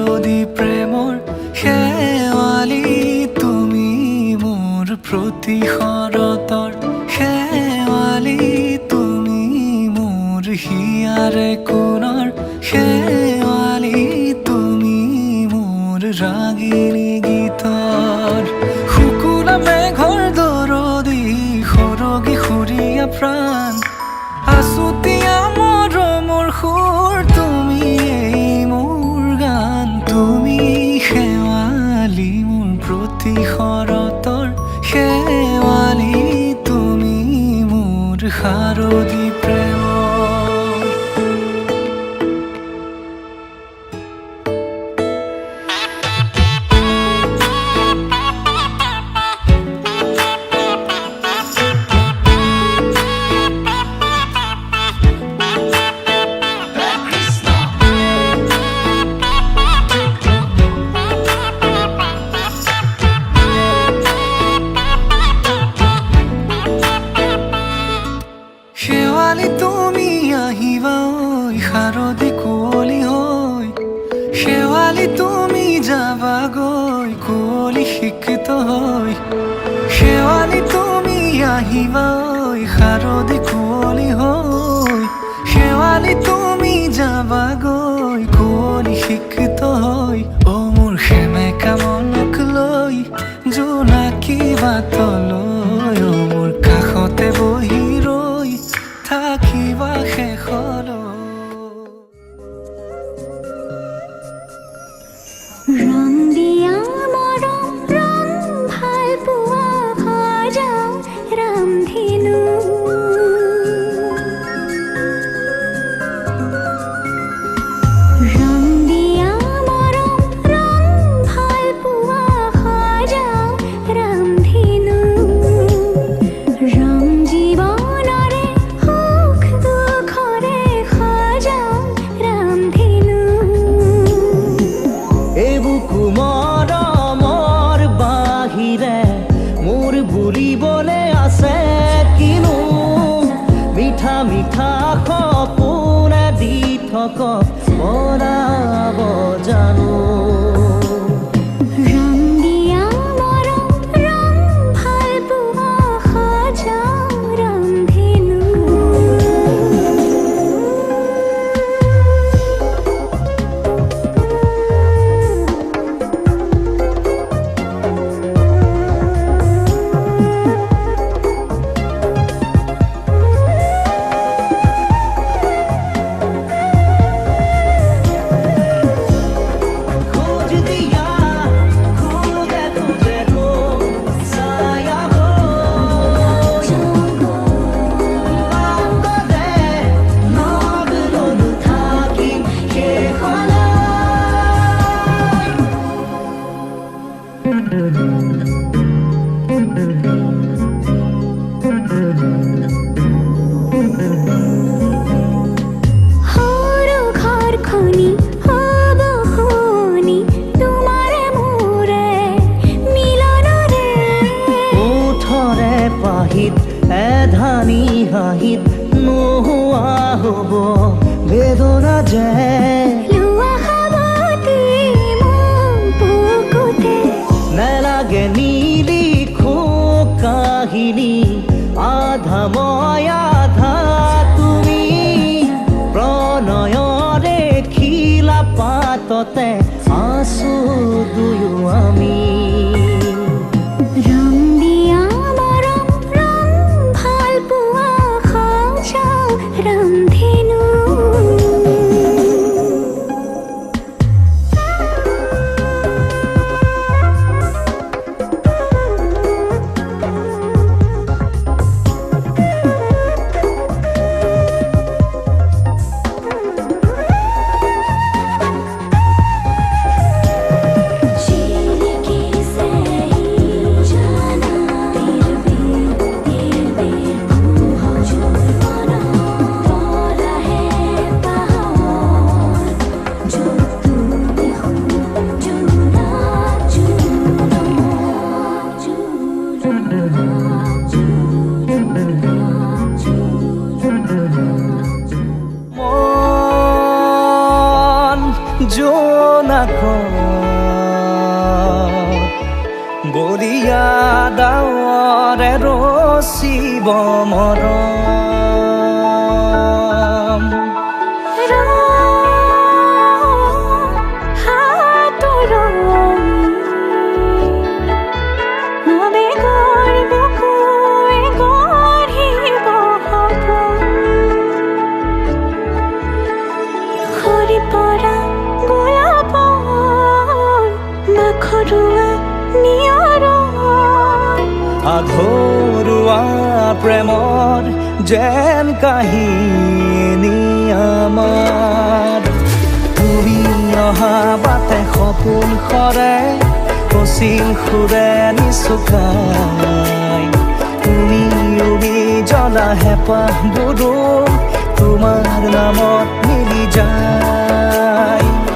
শাৰদী প্ৰেমৰ শেৱালি তুমি মোৰ প্ৰতি শৰতৰ শেৱালি তুমি মোৰ হিয়াৰে কোণৰ শেৱালি তুমি মোৰ ৰাগিনী গীতৰ শুকুলা মেঘৰ দৰদি সৰগী সুৰীয়া প্ৰাণ আছুতীয়া মৰমৰ সুৰ তুমি এই মোৰ গান তুমি শেৱালি মোৰ প্ৰতি শৰতৰ শেৱালি তুমি মোৰ শাৰদী প্ৰেমৰ শেৱালি তুমি আহিবা ঐ শাৰদী কুঁৱলী হৈ শেৱালি তুমি যাবাগৈ কুঁৱলী শিক্ষিত হৈ শেৱালি তুমি আহিবা ঐ শাৰদী কুঁৱলী হৈ শেৱালি তুমি যাবাগৈ কুঁৱলী শিক্ষিত হৈ অ মোৰ সেমেকা মনক লৈ জোনাকী বাটলৈ অ মোৰ কাষতে বহি ৰৈ থাকিবা শেষলৈ ৰং দিয়া মৰম ৰং ভাল পোৱা সজাও ৰামধেনু ৰং দিয়া মৰম ৰং ভাল পোৱা সজাও ৰামধেনু ৰং জীৱনৰে সুখ দুখৰে সজাও ৰামধেনু বুকু মৰমৰ বাহিৰে মোৰ বুলিবলে আছে কিনো মিঠা মিঠা সপোনে দি থক বনাব জানো ৰং দিয়া মৰম ৰং ভাল পোৱা সজাও ৰামধেনু সৰু ঘৰখনি হ'ব শুনি তোমাৰে মোৰে মিলনৰে ওঠৰে পাহিত এধানি হাঁহিত নোহোৱা হ'ব বেদনা যে লোৱা সাৱতি মোক বুকুতে নেলাগে নিলিখো কাহিনী আধা মই আধা তুমি প্ৰণয়ৰে খিলা পাততে আছো দুয়ো আমি ৰং দিয়া মৰম ৰং ভাল পোৱা সজাও ৰামধেনু জোনাকৰ ডাৱৰে ৰচিব মৰম আধৰুৱা প্ৰেমৰ যেন কাহিনী আমাৰ তুমি অহা বাটে সপোন সৰে কচিল সুৰে নিচুকাই তুমি উৰি জ্বলা হেঁপাহবোৰো তোমাৰ নামত মিলি যায়